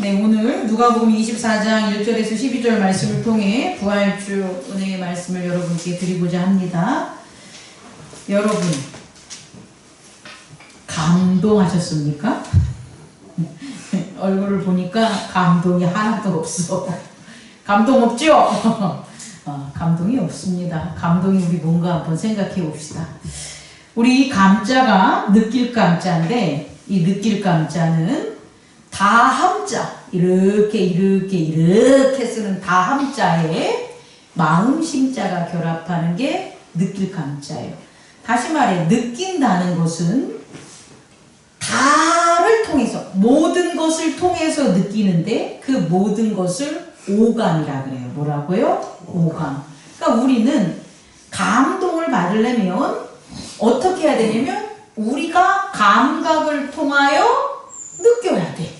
네, 오늘 누가복음 24장 1절에서 12절 말씀을 통해 부활주 은혜의 말씀을 여러분께 드리고자 합니다. 여러분, 감동하셨습니까? 얼굴을 보니까 감동이 하나도 없어. 감동 없죠? 감동이 없습니다. 감동이 우리 뭔가 한번 생각해 봅시다. 우리 이 감자가 느낄 감자인데, 이 느낄 감자는 다함자, 이렇게 쓰는 다함자에 마음심자가 결합하는 게 느낄 감자예요. 다시 말해, 느낀다는 것은 다를 통해서, 모든 것을 통해서 느끼는데 그 모든 것을 오감이라 그래요. 뭐라고요? 오감. 그러니까 우리는 감동을 받으려면 어떻게 해야 되냐면 우리가 감각을 통하여 느껴야 돼.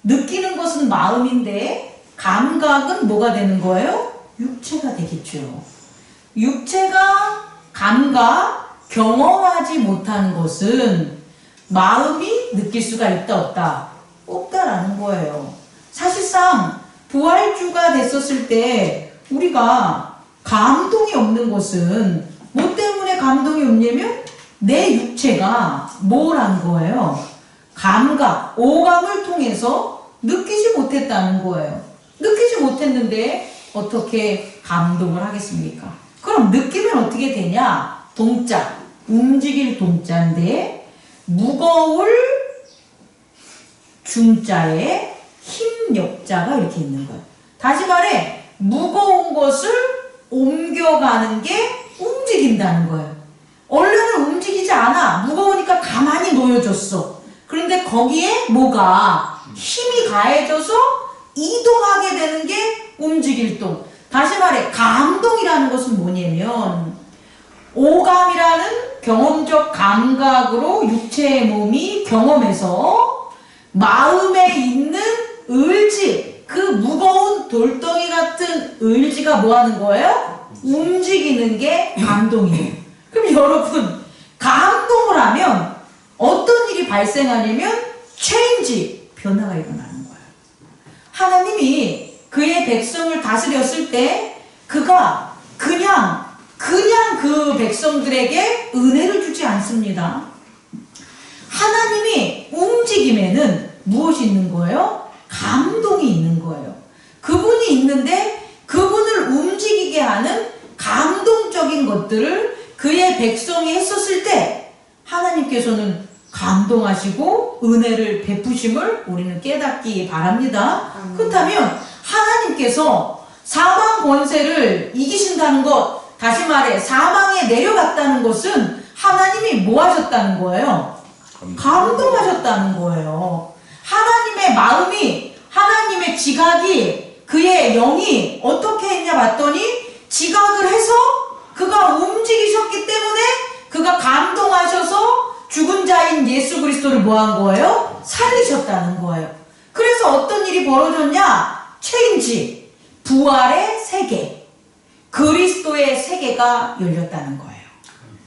느끼는 것은 마음인데 감각은 뭐가 되는 거예요? 육체가 되겠죠. 육체가 감각, 경험하지 못한 것은 마음이 느낄 수가 있다 없다? 없다라는 거예요. 사실상 부활주가 됐었을 때 우리가 감동이 없는 것은 뭐 때문에 감동이 없냐면 내 육체가 뭘 한 거예요? 감각, 오감을 통해서 느끼지 못했다는 거예요. 느끼지 못했는데 어떻게 감동을 하겠습니까? 그럼 느끼면 어떻게 되냐? 동자, 움직일 동자인데 무거울 중자에 힘 역자가 이렇게 있는 거예요. 다시 말해 무거운 것을 옮겨가는 게 움직인다는 거예요. 원래는 움직이지 않아. 무거우니까 가만히 놓여졌어. 그런데 거기에 뭐가 힘이 가해져서 이동하게 되는 게 움직일 동. 다시 말해 감동이라는 것은 뭐냐면 오감이라는 경험적 감각으로 육체의 몸이 경험해서 마음에 있는 의지, 그 무거운 돌덩이 같은 의지가 뭐 하는 거예요? 움직이는 게 감동이에요. 그럼 여러분, 감동을 하면 어떤 일이 발생하냐면 체인지, 변화가 일어나는 거예요. 하나님이 그의 백성을 다스렸을 때 그가 그냥 그 백성들에게 은혜를 주지 않습니다. 하나님이 움직임에는 무엇이 있는 거예요? 감동이 있는 거예요. 그분이 있는데 그분을 움직이게 하는 감동적인 것들을 그의 백성이 했었을 때 하나님께서는 감동하시고 은혜를 베푸심을 우리는 깨닫기 바랍니다. 그렇다면 하나님께서 사망 권세를 이기신다는 것, 다시 말해 사망에 내려갔다는 것은 하나님이 뭐 하셨다는 거예요? 감동하셨다는 거예요. 하나님의 마음이, 하나님의 지각이, 그의 영이 어떻게 했냐 봤더니 지각을 해서 그가 움직이셨기 때문에 그가 감동하셔서 죽은 자인 예수 그리스도를 뭐 한 거예요? 살리셨다는 거예요. 그래서 어떤 일이 벌어졌냐? 체인지, 부활의 세계, 그리스도의 세계가 열렸다는 거예요.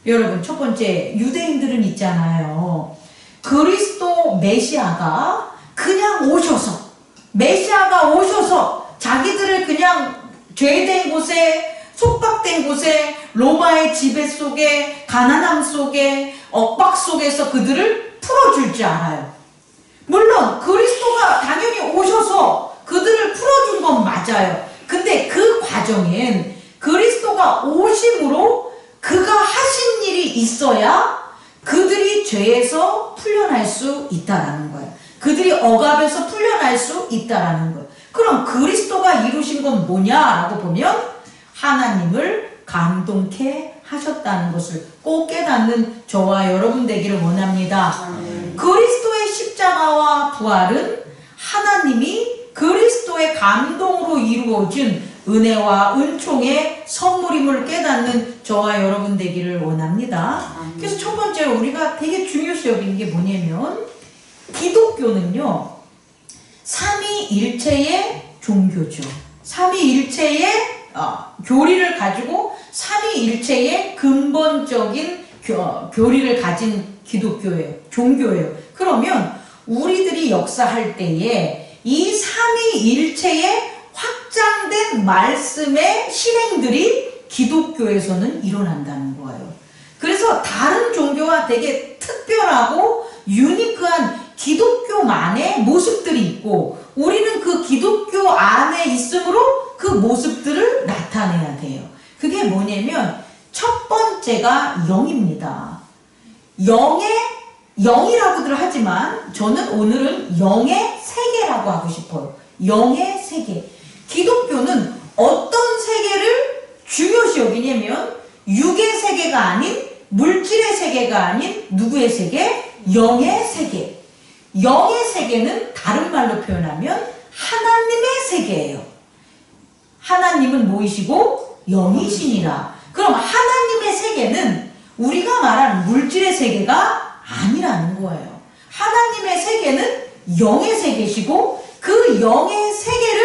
여러분, 첫 번째, 유대인들은 있잖아요. 그리스도 메시아가 그냥 오셔서, 메시아가 오셔서 자기들을 그냥 죄된 곳에, 속박된 곳에, 로마의 지배 속에, 가난함 속에, 억박 속에서 그들을 풀어줄 줄 알아요. 물론 그리스도가 당연히 오셔서 그들을 풀어준 건 맞아요. 근데 그 과정엔 그리스도가 오심으로 그가 하신 일이 있어야 그들이 죄에서 풀려날 수 있다라는 거예요. 그들이 억압에서 풀려날 수 있다라는 거예요. 그럼 그리스도가 이루신 건 뭐냐라고 보면 하나님을 감동케 하셨다는 것을 꼭 깨닫는 저와 여러분 되기를 원합니다. 그리스도의 십자가와 부활은 하나님이 그리스도의 감동으로 이루어진 은혜와 은총의 선물임을 깨닫는 저와 여러분 되기를 원합니다. 그래서 첫 번째로 우리가 되게 중요시 여기는 게 뭐냐면 기독교는요, 삼위일체의 종교죠. 삼위일체의 교리를 가지고 삼위일체의 근본적인 교리를 가진 기독교예요. 종교예요. 그러면 우리들이 역사할 때에 이 삼위일체의 확장된 말씀의 실행들이 기독교에서는 일어난다는 거예요. 그래서 다른 종교와 되게 특별하고 유니크한 기독교만의 모습들이 있고 우리는 그 기독교 안에 있으므로 그 모습들을 나타내야 돼요. 그게 뭐냐면 첫 번째가 영입니다. 영이라고들 하지만 저는 오늘은 영의 세계라고 하고 싶어요. 영의 세계. 기독교는 어떤 세계를 중요시 여기냐면 육의 세계가 아닌 물질의 세계가 아닌 누구의 세계? 영의 세계. 영의 세계는 다른 말로 표현하면 하나님의 세계예요. 하나님은 뭐이시고? 영이시니라. 그럼 하나님의 세계는 우리가 말하는 물질의 세계가 아니라는 거예요. 하나님의 세계는 영의 세계시고 그 영의 세계를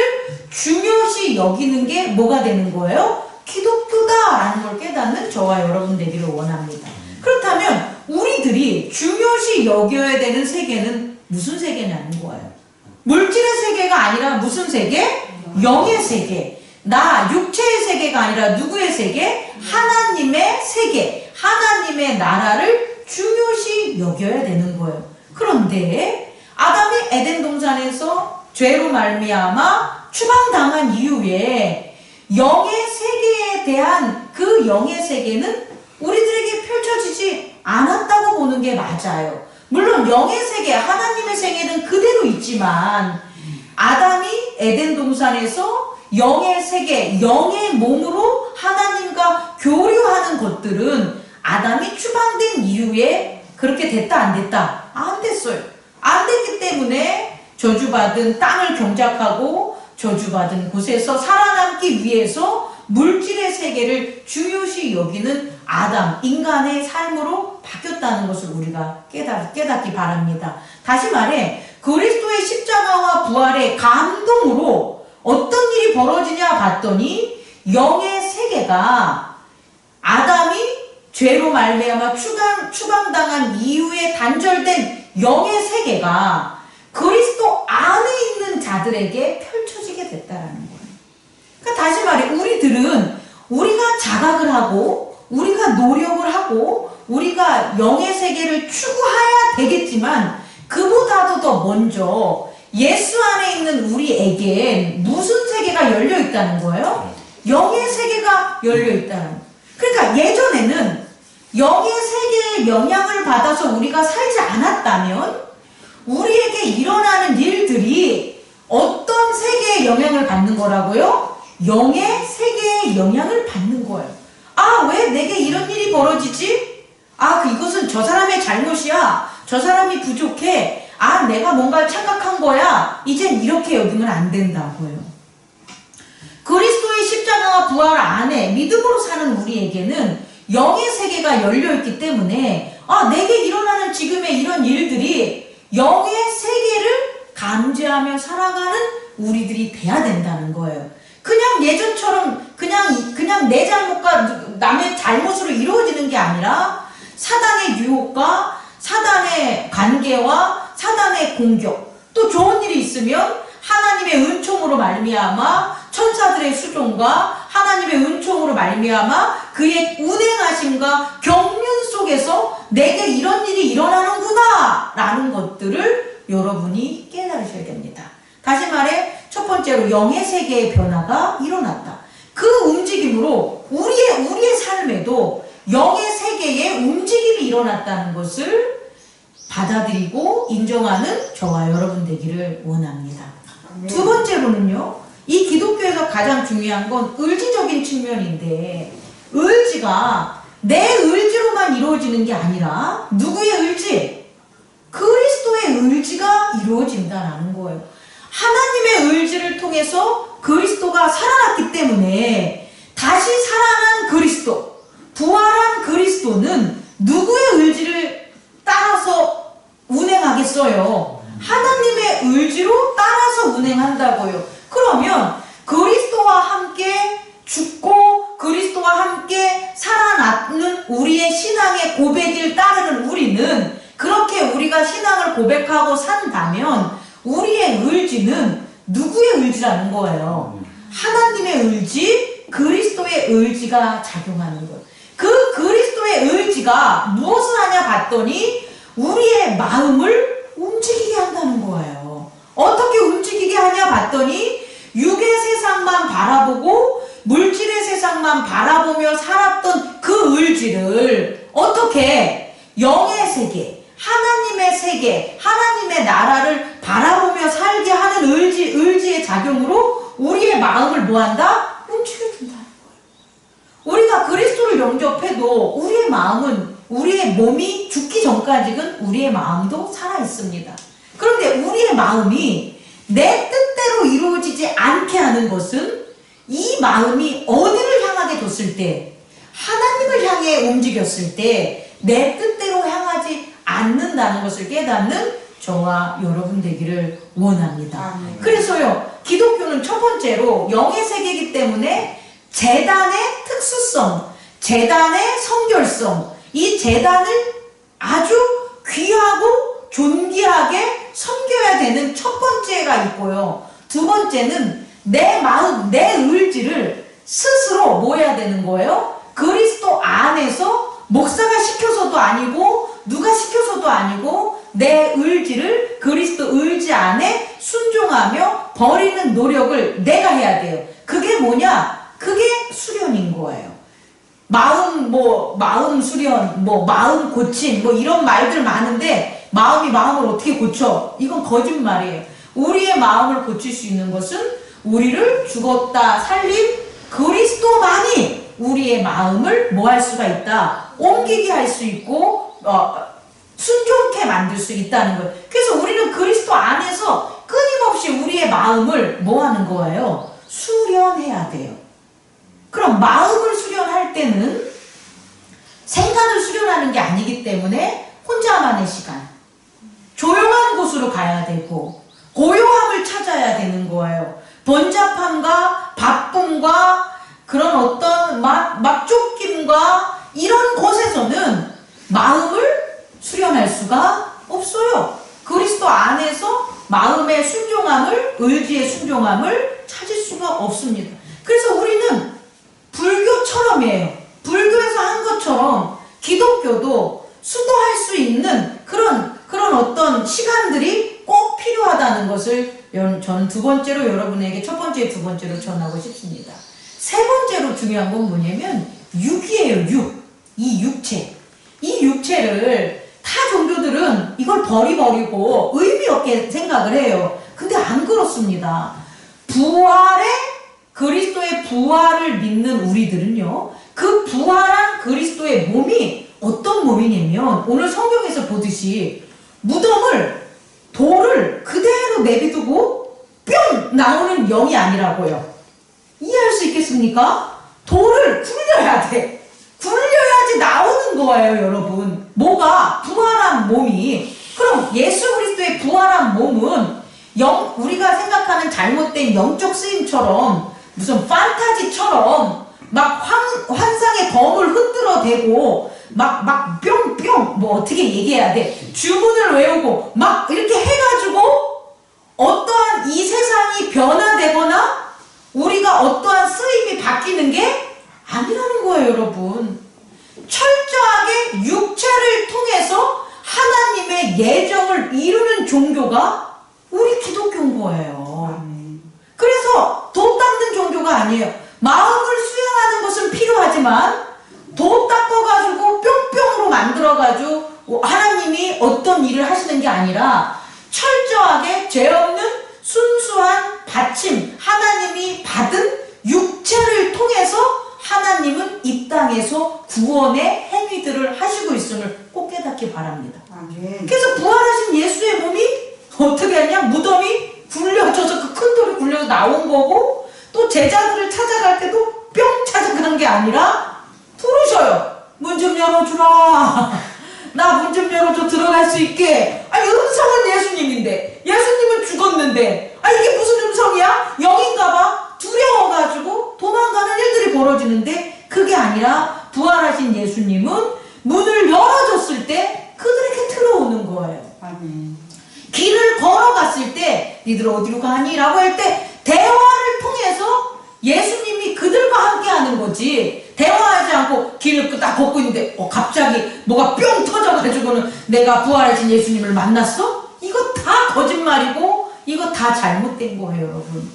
중요시 여기는 게 뭐가 되는 거예요? 기독교다라는 걸 깨닫는 저와 여러분 되기를 원합니다. 그렇다면 우리들이 중요시 여겨야 되는 세계는 무슨 세계냐는 거예요. 물질의 세계가 아니라 무슨 세계? 영의 세계. 나 육체의 세계가 아니라 누구의 세계? 하나님의 세계. 하나님의 나라를 중요시 여겨야 되는 거예요. 그런데 아담이 에덴 동산에서 죄로 말미암아 추방당한 이후에 영의 세계에 대한 그 영의 세계는 우리들에게 펼쳐지지 않았다고 보는 게 맞아요. 물론 영의 세계, 하나님의 세계는 그대로 있지만 아담이 에덴 동산에서 영의 세계, 영의 몸으로 하나님과 교류하는 것들은 아담이 추방된 이후에 그렇게 됐다 안 됐다? 안 됐어요. 안 됐기 때문에 저주받은 땅을 경작하고 저주받은 곳에서 살아남기 위해서 물질의 세계를 중요시 여기는 아담, 인간의 삶으로 바뀌었다는 것을 우리가 깨닫기 바랍니다. 다시 말해 그리스도의 십자가와 부활의 감동으로 어떤 일이 벌어지냐 봤더니 영의 세계가 아담이 죄로 말미암아 추방당한 이후에 단절된 영의 세계가 그리스도 안에 있는 자들에게 펼쳐지게 됐다라는 거예요. 그러니까 다시 말해 우리들은 우리가 자각을 하고 우리가 노력을 하고 우리가 영의 세계를 추구해야 되겠지만 그보다도 더 먼저 예수 안에 있는 우리에겐 무슨 세계가 열려 있다는 거예요? 영의 세계가 열려 있다는 거예요. 그러니까 예전에는 영의 세계의 영향을 받아서 우리가 살지 않았다면 우리에게 일어나는 일들이 어떤 세계의 영향을 받는 거라고요? 영의 세계의 영향을 받는 거예요. 아, 왜 내게 이런 일이 벌어지지? 아, 이것은 저 사람의 잘못이야. 저 사람이 부족해. 아, 내가 뭔가 착각한 거야. 이젠 이렇게 여기면 안 된다고요. 그리스도의 십자가와 부활 안에 믿음으로 사는 우리에게는 영의 세계가 열려있기 때문에 아, 내게 일어나는 지금의 이런 일들이 영의 세계를 감지하며 살아가는 우리들이 돼야 된다는 거예요. 그냥 예전처럼 그냥 내 잘못과 남의 잘못으로 이루어지는 게 아니라 사단의 유혹과 사단의 관계와 사단의 공격, 또 좋은 일이 있으면 하나님의 은총으로 말미암아 천사들의 수종과 하나님의 은총으로 말미암아 그의 운행하심과 경륜 속에서 내게 이런 일이 일어나는구나 라는 것들을 여러분이 깨달으셔야 됩니다. 다시 말해 첫 번째로 영의 세계의 변화가 일어났다. 그 움직임으로 우리의 삶에도 영의 세계의 움직임이 일어났다는 것을 받아들이고 인정하는 저와 여러분 되기를 원합니다. 두 번째로는요, 이 기독교에서 가장 중요한 건 의지적인 측면인데 의지가 내 의지로만 이루어지는 게 아니라 누구의 의지? 그리스도의 의지가 이루어진다는 거예요. 하나님의 의지를 통해서 그리스도가 살아났기 때문에 다시 살아난 그리스도, 부활한 그리스도는 누구의 의지를 따라서 운행하겠어요? 하나님의 의지로 따라서 운행한다고요. 그러면 그리스도와 함께 죽고 그리스도와 함께 살아나는 우리의 신앙의 고백을 따르는 우리는 그렇게 우리가 신앙을 고백하고 산다면 우리의 의지는 누구의 의지라는 거예요? 하나님의 의지, 그리스도의 의지가 작용하는 거예요. 그 그리스도의 의지가 무엇을 하냐 봤더니 우리의 마음을 움직이게 한다는 거예요. 어떻게 움직이게 하냐 봤더니 육의 세상만 바라보고 물질의 세상만 바라보며 살았던 그 의지를 어떻게 영의 세계, 하나님의 세계, 하나님의 나라를 바라보며 살게 하는 의지의 작용으로 우리의 마음을 뭐한다? 움직여준다는 거예요. 우리가 그리스도를 영접해도 우리의 마음은, 우리의 몸이 죽기 전까지는 우리의 마음도 살아있습니다. 그런데 우리의 마음이 내 뜻대로 이루어지지 않게 하는 것은 이 마음이 어디를 향하게 뒀을 때, 하나님을 향해 움직였을 때 내 뜻대로 향하지 않는다는 것을 깨닫는 저와 여러분 되기를 원합니다. 그래서요, 기독교는 첫 번째로 영의 세계이기 때문에 제단의 특수성, 제단의 성결성, 이 제단을 아주 귀하고 존귀하게 섬겨야 되는 첫 번째가 있고요. 두 번째는 내 마음, 내 의지를 스스로 뭐 해야 되는 거예요? 그리스도 안에서 목사가 시켜서도 아니고 누가 시켜서도 아니고 내 의지를 그리스도 의지 안에 순종하며 버리는 노력을 내가 해야 돼요. 그게 뭐냐? 그게 수련인 거예요. 마음 수련, 마음 고침, 이런 말들 많은데 마음이 마음을 어떻게 고쳐? 이건 거짓말이에요. 우리의 마음을 고칠 수 있는 것은 우리를 죽었다 살린 그리스도만이 우리의 마음을 뭐 할 수가 있다? 옮기게 할 수 있고 순종케 만들 수 있다는 거예요. 그래서 우리는 그리스도 안에서 끊임없이 우리의 마음을 뭐 하는 거예요? 수련해야 돼요. 그럼 마음을 수련할 때는 생각을 수련하는 게 아니기 때문에 혼자만의 시간, 조용한 곳으로 가야 되고 고요함을 찾아야 되는 거예요. 번잡함과 바쁨과 그런 어떤 막 쫓김과 이런 곳에서는 마음을 수련할 수가 없어요. 그리스도 안에서 마음의 순종함을, 의지의 순종함을 찾을 수가 없습니다. 그래서 우리는 불교처럼이에요. 불교에서 한 것처럼 기독교도 수도할 수 있는 그런 어떤 시간들이 꼭 필요하다는 것을 저는 두 번째로 여러분에게 첫 번째, 두 번째로 전하고 싶습니다. 세 번째로 중요한 건 뭐냐면 육이에요. 이 육체. 이 육체를 타 종교들은 이걸 버리고 의미 없게 생각을 해요. 근데 안 그렇습니다. 그리스도의 부활을 믿는 우리들은요, 그 부활한 그리스도의 몸이 어떤 몸이냐면 오늘 성경에서 보듯이 돌을 그대로 내비두고 뿅 나오는 영이 아니라고요. 이해할 수 있겠습니까? 돌을 굴려야 돼. 굴려야지 나오는 거예요, 여러분. 뭐가? 부활한 몸이. 그럼 예수 그리스도의 부활한 몸은 우리가 생각하는 잘못된 영적 쓰임처럼 무슨 판타지처럼 막 환상의 검을 흔들어대고 막 뿅뿅 어떻게 얘기해야 돼? 주문을 외우고 막 이렇게 해가지고 어떠한 이 세상이 변화되거나 우리가 어떠한 쓰임이 바뀌는 게 아니라는 거예요, 여러분. 철저하게 육체를 통해서 하나님의 예정을 이루는 종교가 우리 기독교인 거예요. 그래서 도 닦는 종교가 아니에요. 마음을 수양하는 것은 필요하지만 도 닦아가지고 뿅뿅으로 만들어가지고 하나님이 어떤 일을 하시는 게 아니라 철저하게 죄 없는 순수한 받침, 하나님이 받은 육체를 통해서 하나님은 이 땅에서 구원의 행위들을 하시고 있음을 꼭 깨닫기 바랍니다. 그래서 부활하신 예수의 몸이 어떻게 하냐? 무덤이 굴려져서 그 큰 돌이 굴려서 나온 거고, 또 제자들을 찾아갈 때도 뿅 찾아가는 게 아니라 부르셔요. 문 좀 열어주라. 나 문 좀 열어줘, 들어갈 수 있게. 아니, 음성은 예수님인데, 예수님은 죽었는데, 이게 무슨 음성이야? 영인가봐. 두려워가지고 도망가는 일들이 벌어지는데, 그게 아니라 부활하신 예수님은 문을 열어줬을 때 그들에게 들어오는 거예요. 길을 걸어갔을 때 니들 어디로 가니? 라고 할 때 대화를 통해서 예수님이 그들과 함께 하는 거지, 대화하지 않고 길을 딱 걷고 있는데 갑자기 뭐가 뿅 터져가지고는 내가 부활하신 예수님을 만났어? 이거 다 거짓말이고 이거 다 잘못된 거예요, 여러분.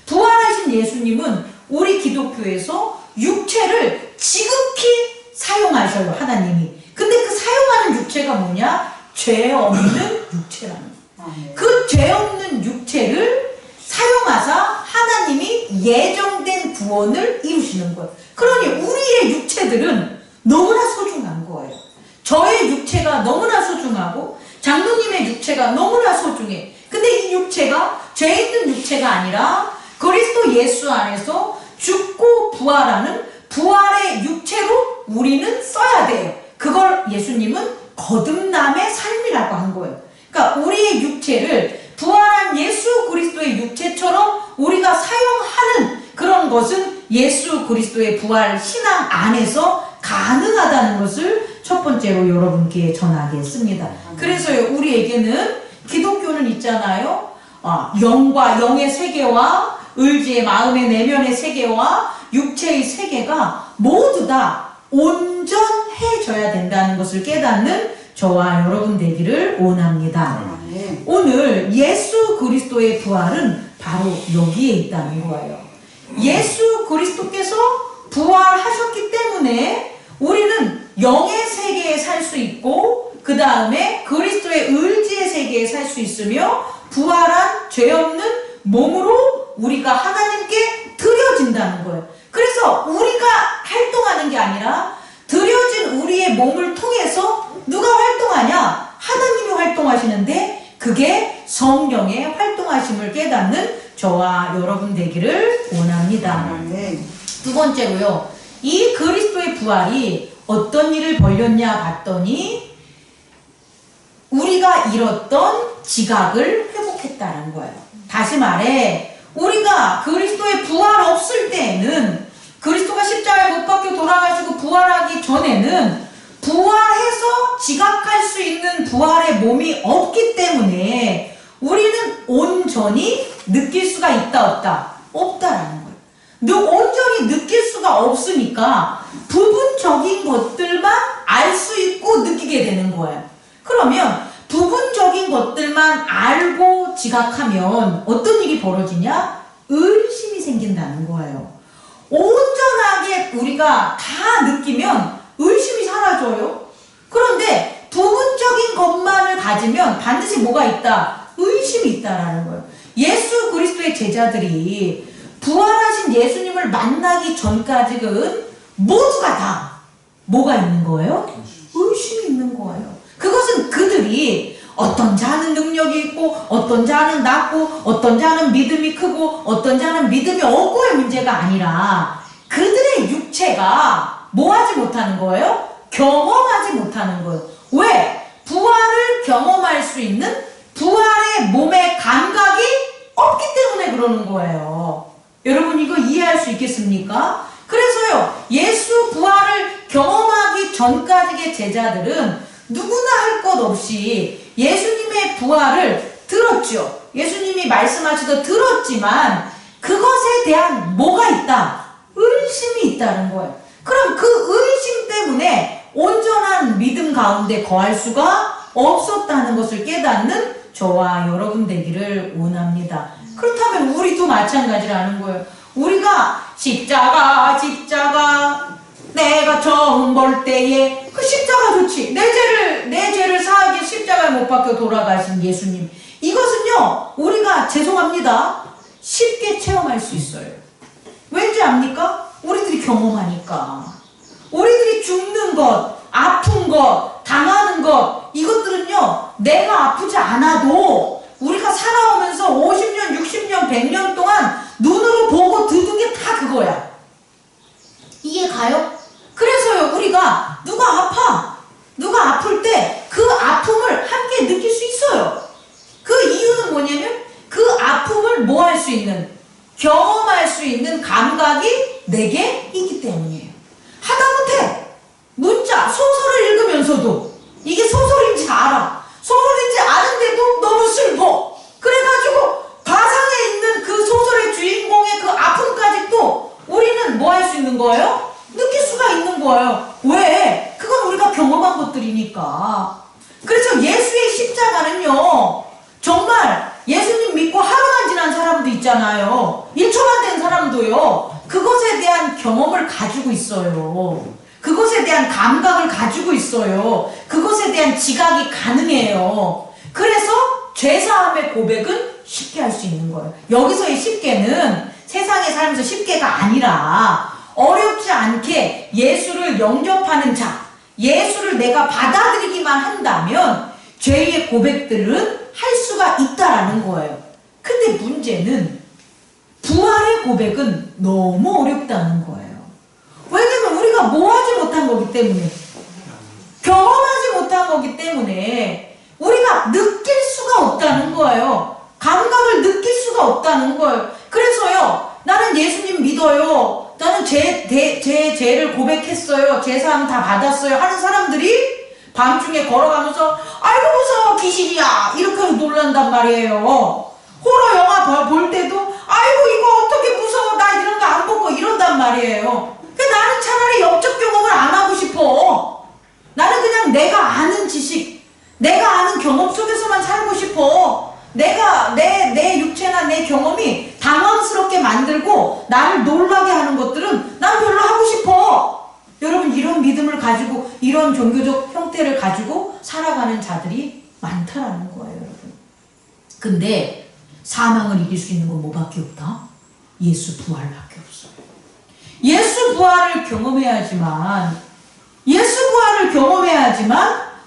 부활하신 예수님은 우리 기독교에서 육체를 지극히 사용하셔요, 하나님이. 근데 그 사용하는 육체가 뭐냐? 죄 없는 육체라는 거예요. 그 죄 없는 육체를 사용하사 하나님이 예정된 구원을 이루시는 거예요. 그러니 우리의 육체들은 너무나 소중한 거예요. 저의 육체가 너무나 소중하고 장로님의 육체가 너무나 소중해. 근데 이 육체가 죄 있는 육체가 아니라 그리스도 예수 안에서 죽고 부활하는 부활의 육체로 우리는 써야 돼요. 그걸 예수님은 거듭남의 삶이라고 한 거예요. 그러니까 우리의 육체를 부활한 예수 그리스도의 육체처럼 우리가 사용하는 그런 것은 예수 그리스도의 부활 신앙 안에서 가능하다는 것을 첫 번째로 여러분께 전하겠습니다. 그래서요, 우리에게는 기독교는 있잖아요. 영과 영의 세계와 의지의 마음의 내면의 세계와 육체의 세계가 모두 다 온전해져야 된다는 것을 깨닫는 저와 여러분 되기를 원합니다. 오늘 예수 그리스도의 부활은 바로 여기에 있다는 거예요. 예수 그리스도께서 부활하셨기 때문에 우리는 영의 세계에 살 수 있고 그 다음에 그리스도의 의지의 세계에 살 수 있으며 부활한 죄 없는 몸으로 우리가 하나님께 드려진다는 거예요. 그래서 우리가 활동하는 게 아니라 드려진 우리의 몸을 통해서 누가 활동하냐? 하나님이 활동하시는데 그게 성령의 활동하심을 깨닫는 저와 여러분 되기를 원합니다. 두 번째로요, 이 그리스도의 부활이 어떤 일을 벌였냐 봤더니 우리가 잃었던 지각을 회복했다는 거예요. 다시 말해 우리가 그리스도의 부활 없을 때에는, 그리스도가 십자가에 못 박혀 돌아가시고 부활하기 전에는 부활해서 지각할 수 있는 부활의 몸이 없기 때문에 우리는 온전히 느낄 수가 있다 없다? 없다라는 거예요. 온전히 느낄 수가 없으니까 부분적인 것들만 알 수 있고 느끼게 되는 거예요. 그러면 부분적인 것들만 알고 지각하면 어떤 일이 벌어지냐? 의심이 생긴다는 거예요. 온전하게 우리가 다 느끼면 의심이 사라져요. 그런데 부분적인 것만을 가지면 반드시 뭐가 있다? 의심이 있다라는 거예요. 예수 그리스도의 제자들이 부활하신 예수님을 만나기 전까지는 모두가 다 뭐가 있는 거예요? 의심이 있는 거예요. 그것은 그들이 어떤 자는 능력이 있고 어떤 자는 낮고 어떤 자는 믿음이 크고 어떤 자는 믿음이 없고의 문제가 아니라 그들의 육체가 뭐하지 못하는 거예요? 경험하지 못하는 거예요. 왜? 부활을 경험할 수 있는 부활의 몸의 감각이 없기 때문에 그러는 거예요. 여러분 이거 이해할 수 있겠습니까? 그래서요, 예수 부활을 경험하기 전까지의 제자들은 누구나 할 것 없이 예수님의 부활을 들었죠. 예수님이 말씀하시도 들었지만 그것에 대한 뭐가 있다? 의심이 있다는 거예요. 그럼 그 의심 때문에 온전한 믿음 가운데 거할 수가 없었다는 것을 깨닫는 저와 여러분 되기를 원합니다. 그렇다면 우리도 마찬가지라는 거예요. 우리가 십자가 내가 처음 볼 때에 그 십자가 좋지. 내 죄를 사하기에 십자가에 못 박혀 돌아가신 예수님. 이것은요, 우리가 죄송합니다. 쉽게 체험할 수 있어요. 왠지 압니까? 우리들이 경험하니까. 우리들이 죽는 것, 아픈 것, 당하는 것, 이것들은요, 내가 아프지 않아도 우리가 살아오면서 50년, 60년, 100년 동안 눈으로 보고 듣은 게 다 그거야. 이해 가요? 그래서요, 우리가 누가 아플 때 그 아픔을 함께 느낄 수 있어요. 그 이유는 뭐냐면 그 아픔을 뭐 할 수 있는, 경험할 수 있는 감각이 내게 있기 때문이에요. 하다못해 문자, 소설을 읽으면서도 이게 소설인지 알아. 소설인지 아는데도 너무 슬퍼. 그래가지고 있잖아요. 1초만 된 사람도요. 그것에 대한 경험을 가지고 있어요. 그것에 대한 감각을 가지고 있어요. 그것에 대한 지각이 가능해요. 그래서 죄사함의 고백은 쉽게 할 수 있는 거예요. 여기서의 쉽게는 세상에 살면서 쉽게가 아니라 어렵지 않게 예수를 영접하는 자, 예수를 내가 받아들이기만 한다면 죄의 고백들은 할 수가 있다라는 거예요. 근데 문제는 부활의 고백은 너무 어렵다는 거예요. 왜냐면 우리가 뭐 하지 못한 거기 때문에, 경험하지 못한 거기 때문에 우리가 느낄 수가 없다는 거예요. 감각을 느낄 수가 없다는 거예요. 그래서요, 나는 예수님 믿어요, 나는 죄를 고백했어요, 죄사함 다 받았어요 하는 사람들이 밤중에 걸어가면서 아이고 무서워 귀신이야 이렇게 놀란단 말이에요. 호러 영화 볼 때도 아이고 이거 어떻게 무서워, 나 이런 거 안 보고 이런단 말이에요. 나는 차라리 영적 경험을 안 하고 싶어. 나는 그냥 내가 아는 지식, 내가 아는 경험 속에서만 살고 싶어. 내가 내 육체나 내 경험이 당황스럽게 만들고 나를 놀라게 하는 것들은 난 별로 하고 싶어. 여러분, 이런 믿음을 가지고 이런 종교적 형태를 가지고 살아가는 자들이 많다라는 거예요, 여러분. 근데 사망을 이길 수 있는 건 뭐밖에 없다? 예수 부활밖에 없어요. 예수 부활을 경험해야지만,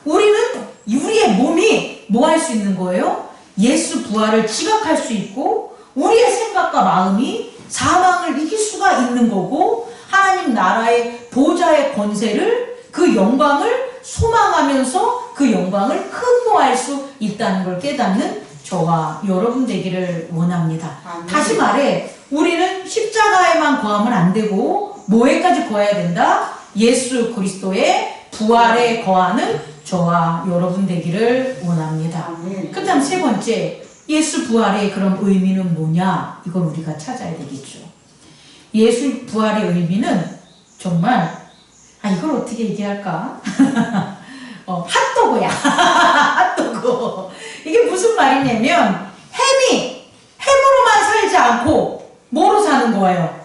우리는 우리의 몸이 뭐 할 수 있는 거예요? 예수 부활을 지각할 수 있고 우리의 생각과 마음이 사망을 이길 수가 있는 거고, 하나님 나라의 보좌의 권세를, 그 영광을 소망하면서 그 영광을 흠모할 수 있다는 걸 깨닫는 저와 여러분 되기를 원합니다. 아멘. 다시 말해, 우리는 십자가에만 거하면 안 되고 뭐에까지 거해야 된다? 예수 그리스도의 부활에 거하는 저와 여러분 되기를 원합니다. 그 다음 세 번째, 예수 부활의 그런 의미는 뭐냐? 이걸 우리가 찾아야 되겠죠. 예수 부활의 의미는 정말, 이걸 어떻게 얘기할까? 핫도그야. 핫도그. 이게 무슨 말이냐면, 햄으로만 살지 않고 뭐로 사는 거예요?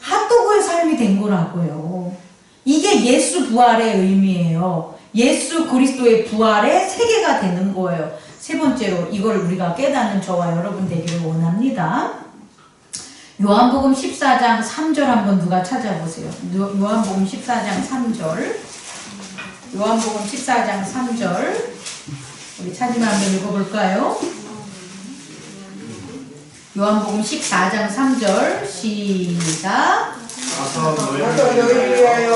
핫도그의 삶이 된 거라고요. 이게 예수 부활의 의미예요. 예수 그리스도의 부활의 세계가 되는 거예요. 세 번째로, 이걸 우리가 깨닫는 저와 여러분 되기를 원합니다. 요한복음 14장 3절 한번 누가 찾아보세요. 요한복음 14장 3절. 요한복음 14장 3절. 우리 찾으면 한번 읽어볼까요? 요한복음 14장 3절. 시작.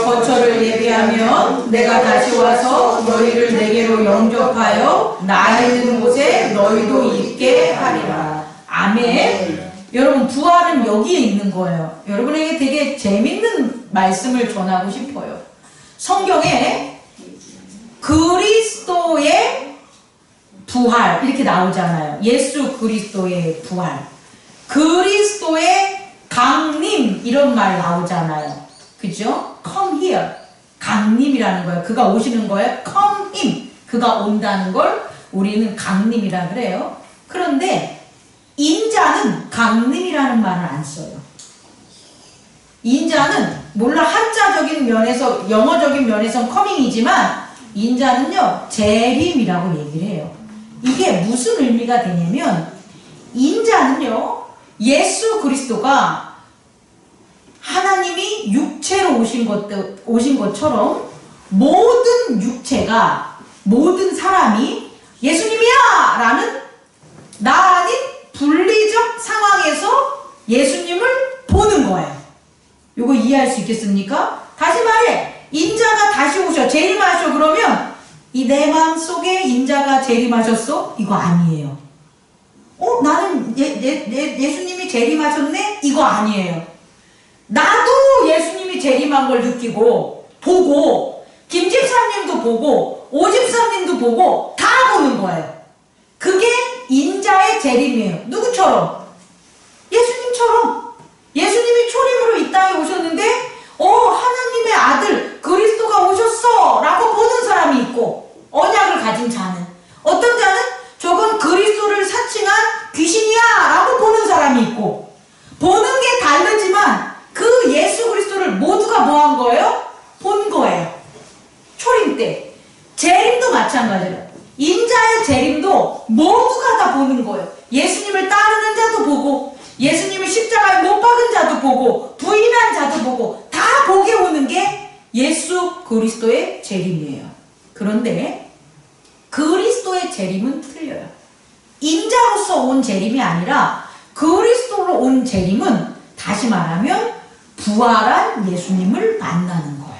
거처를 예비하며 내가 다시 와서 너희를 내게로 영접하여 나 있는 곳에 너희도 있게 하리라. 아멘. 여러분, 부활은 여기에 있는 거예요. 여러분에게 되게 재밌는 말씀을 전하고 싶어요. 성경에 그리스도의 부활 이렇게 나오잖아요. 예수 그리스도의 부활, 그리스도의 강림 이런 말 나오잖아요. 그죠? Come here. 강림이라는 거예요. 그가 오시는 거예요. Come him. 그가 온다는 걸 우리는 강림이라 그래요. 그런데 인자는 강림이라는 말을 안 써요. 인자는 물론 한자적인 면에서, 영어적인 면에서는 coming이지만 인자는요 재림이라고 얘기를 해요. 이게 무슨 의미가 되냐면, 인자는요 예수 그리스도가 하나님이 육체로 오신 것처럼 모든 육체가, 모든 사람이 예수님이야! 라는 나 아닌 분리적 상황에서 예수님을 보는 거예요. 이거 이해할 수 있겠습니까? 다시 말해, 인자가 다시 오셔, 재림하셔 그러면 이 내 마음 속에 인자가 재림하셨어? 이거 아니에요. 나는 예수님이 재림하셨네? 이거 아니에요. 나도 예수님이 재림한 걸 느끼고 보고, 김집사님도 보고 오집사님도 보고 다 보는 거예요. 그게 인자의 재림이에요. 누구처럼? 예수님처럼. 예수님이 초림으로 이 땅에 오셨는데 하나님의 아들 그리스도가 오셨어 라고 보는 사람이 있고, 언약을 가진 자는, 어떤 자는 저건 그리스도를 사칭한 귀신이야 라고 예수님을 십자가에 못 박은 자도 보고 부인한 자도 보고 다 보게 오는 게 예수 그리스도의 재림이에요. 그런데 그리스도의 재림은 틀려요. 인자로서 온 재림이 아니라 그리스도로 온 재림은 다시 말하면 부활한 예수님을 만나는 거예요.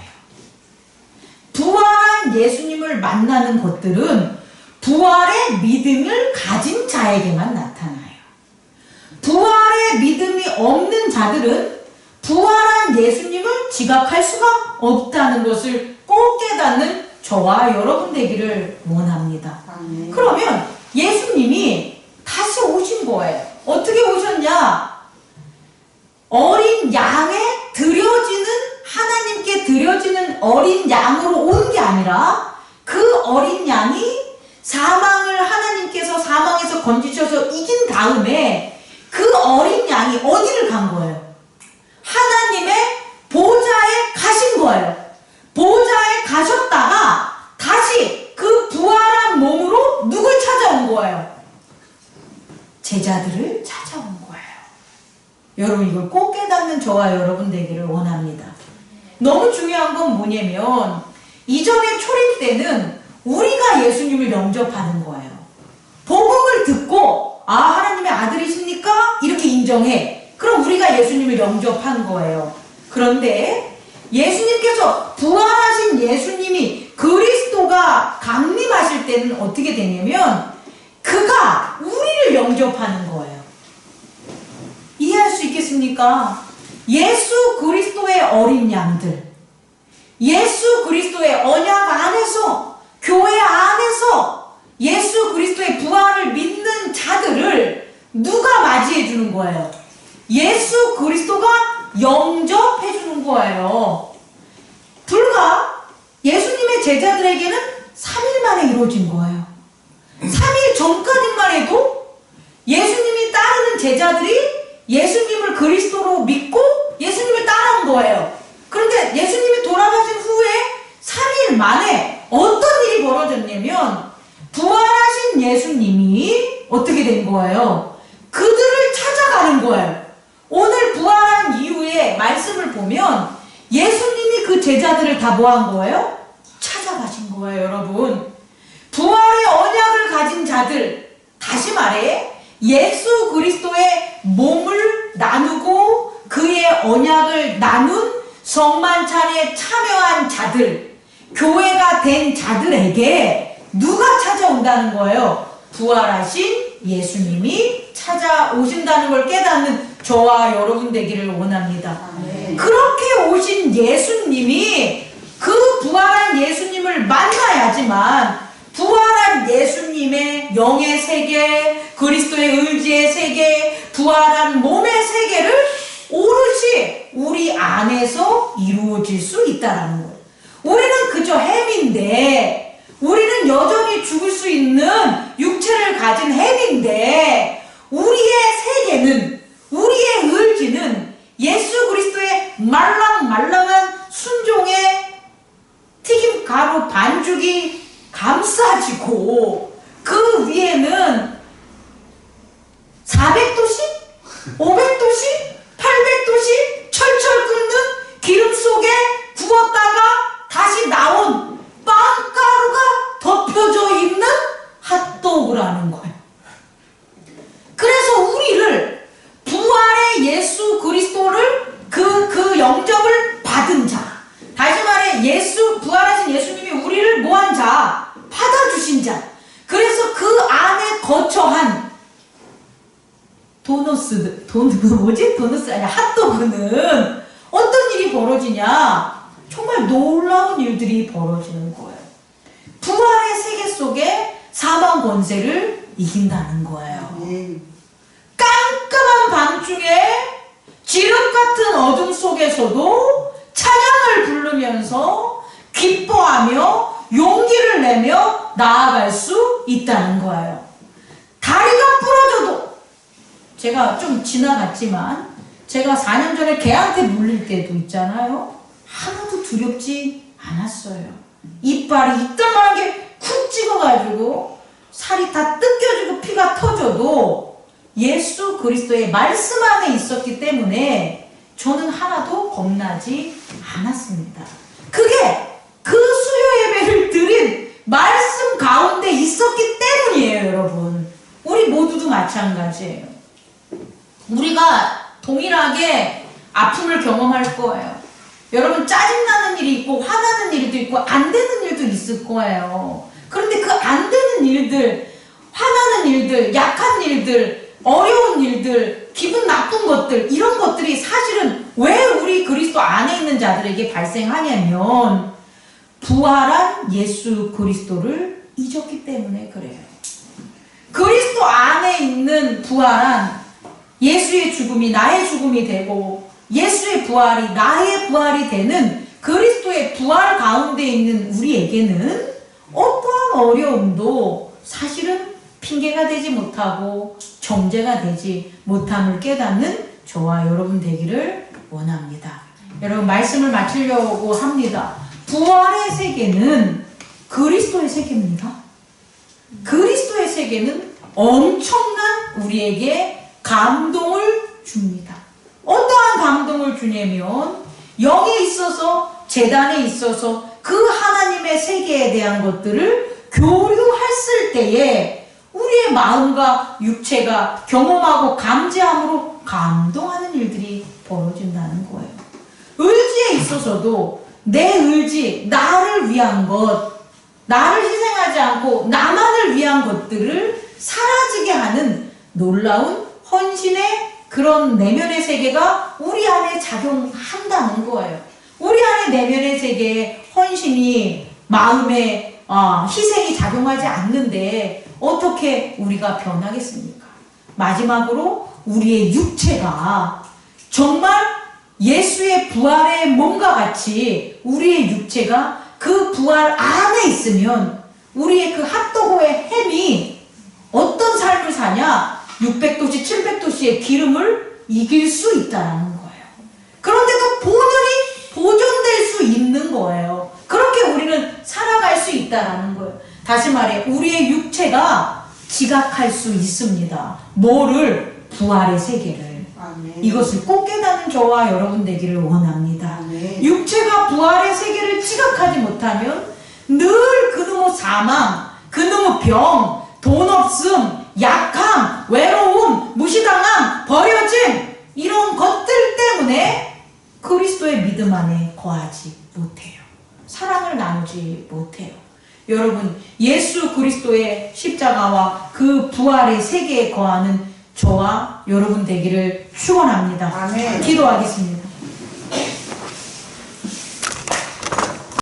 부활한 예수님을 만나는 것들은 부활의 믿음을 가진 자에게만 나타나요. 부활의 믿음이 없는 자들은 부활한 예수님을 지각할 수가 없다는 것을 꼭 깨닫는 저와 여러분 되기를 원합니다. 그러면 예수님이 다시 오신 거예요. 어떻게 오셨냐? 어린 양에 드려지는, 하나님께 드려지는 어린 양으로 온 게 아니라 그 어린 양이 사망을 하나님께서 사망에서 건지셔서 이긴 다음에 그 어린 양이 어디를 간 거예요? 하나님의 보좌에 가신 거예요. 보좌에 가셨다가 다시 그 부활한 몸으로 누굴 찾아온 거예요? 제자들을 찾아온 거예요. 여러분 이걸 꼭 깨닫는 저와 여러분 되기를 원합니다. 너무 중요한 건 뭐냐면 이전의 초림 때는 우리가 예수님을 영접하는 거예요. 복음을 듣고 아 하나님의 아들이십니까? 이렇게 인정해. 그럼 우리가 예수님을 영접한 거예요. 그런데 예수님께서 부활하신 예수님이 그리스도가 강림하실 때는 어떻게 되냐면 그가 우리를 영접하는 거예요. 이해할 수 있겠습니까? 예수 그리스도의 어린 양들, 예수 그리스도의 언약 안에서, 교회 안에서 예수 그리스도의 부활을 믿는 자들을 누가 맞이해 주는 거예요? 예수 그리스도가 영접해 주는 거예요. 불과 예수님의 제자들에게는 3일 만에 이루어진 거예요. 3일 전까지만 해도 예수님이 따르는 제자들이 예수님을 그리스도로 믿고 예수님을 따라온 거예요. 그런데 예수님이 돌아가신 후에 3일 만에 어떤 일이 벌어졌냐면 부활하신 예수님이 어떻게 된 거예요? 그들을 찾아가는 거예요. 오늘 부활한 이후에 말씀을 보면 예수님이 그 제자들을 다 뭐 한 거예요? 찾아가신 거예요, 여러분. 부활의 언약을 가진 자들, 다시 말해 예수 그리스도의 몸을 나누고 그의 언약을 나눈 성만찬에 참여한 자들, 교회가 된 자들에게 누가 찾아온다는 거예요? 부활하신 예수님이 찾아오신다는 걸 깨닫는 저와 여러분 되기를 원합니다. 그렇게 오신 예수님이 그 부활한 예수님을 만나야지만 부활한 예수님의 영의 세계, 그리스도의 의지의 세계, 부활한 몸의 세계를 오롯이 우리 안에서 이루어질 수 있다는 거예요. 우리는 그저 햄인데, 우리는 여전히 죽을 수 있는 육체를 가진 햄인데, 우리의 세계는, 우리의 의지는 예수 그리스도의 말랑말랑한 순종의 튀김 가루 반죽이 감싸지고 그 위에는 400도씨, 500도씨, 800도씨 철철 끓는 기름 속에 구웠다가 다시 나온 빵가루가 덮여져 있는 핫도그라는 거예요. 그래서 우리를 부활의 예수 그리스도를 그 영접을 받은 자, 다시 말해 부활하신 예수님이 우리를 뭐한 자, 받아주신 자, 그래서 그 안에 거처한 도너스 아니야, 핫도그는 어떤 일이 벌어지냐? 정말 놀라운 일들이 벌어지는 거예요. 부활의 세계 속에 사망 권세를 이긴다는 거예요. 깜깜한 밤중에 지름 같은 어둠 속에서도 찬양을 부르면서 기뻐하며 용기를 내며 나아갈 수 있다는 거예요. 다리가 부러져도, 제가 좀 지나갔지만 제가 4년 전에 개한테 물릴 때도 있잖아요. 하나도 두렵지 않았어요. 이빨이 이따만한 게 쿡 찍어가지고 살이 다 뜯겨지고 피가 터져도 예수 그리스도의 말씀 안에 있었기 때문에 저는 하나도 겁나지 않았습니다. 그게 그 수요 예배를 드린 말씀 가운데 있었기 때문이에요, 여러분. 우리 모두도 마찬가지예요. 우리가 동일하게 아픔을 경험할 거예요. 여러분, 짜증나는 일이 있고 화나는 일도 있고 안 되는 일도 있을 거예요. 그런데 그 안 되는 일들, 화나는 일들, 약한 일들, 어려운 일들, 기분 나쁜 것들, 이런 것들이 사실은 왜 우리 그리스도 안에 있는 자들에게 발생하냐면 부활한 예수 그리스도를 잊었기 때문에 그래요. 그리스도 안에 있는 부활한 예수의 죽음이 나의 죽음이 되고 예수의 부활이 나의 부활이 되는 그리스도의 부활 가운데 있는 우리에게는 어떠한 어려움도 사실은 핑계가 되지 못하고 정죄가 되지 못함을 깨닫는 저와 여러분 되기를 원합니다. 여러분, 말씀을 마치려고 합니다. 부활의 세계는 그리스도의 세계입니다. 그리스도의 세계는 엄청난 우리에게 감동을 줍니다. 어떠한 감동을 주냐면 여기에 있어서 제단에 있어서 그 하나님의 세계에 대한 것들을 교류했을 때에 우리의 마음과 육체가 경험하고 감지함으로 감동하는 일들이 벌어진다는 거예요. 의지에 있어서도 내 의지, 나를 위한 것, 나를 희생하지 않고 나만을 위한 것들을 사라지게 하는 놀라운 헌신의 그런 내면의 세계가 우리 안에 작용한다는 거예요. 우리 안에 내면의 세계에 헌신이 마음에 희생이 작용하지 않는데 어떻게 우리가 변하겠습니까? 마지막으로 우리의 육체가 정말 예수의 부활의 몸과 같이 우리의 육체가 그 부활 안에 있으면 우리의 그 핫도그의 햄이 어떤 삶을 사냐? 600도씨, 700도씨의 기름을 이길 수 있다는 거예요. 그런데도 본연이 보존될 수 있는 거예요. 그렇게 우리는 살아갈 수 있다는 거예요. 다시 말해, 우리의 육체가 지각할 수 있습니다. 뭐를? 부활의 세계를. 아멘. 이것을 꼭 깨닫는 저와 여러분 되기를 원합니다. 아멘. 육체가 부활의 세계를 지각하지 못하면 늘 그놈의 사망, 그놈의 병, 돈 없음, 약함, 외로움, 무시당함, 버려짐, 이런 것들 때문에 그리스도의 믿음 안에 거하지 못해요. 사랑을 나누지 못해요. 여러분, 예수 그리스도의 십자가와 그 부활의 세계에 거하는 저와 여러분 되기를 축원합니다. 아멘. 기도하겠습니다.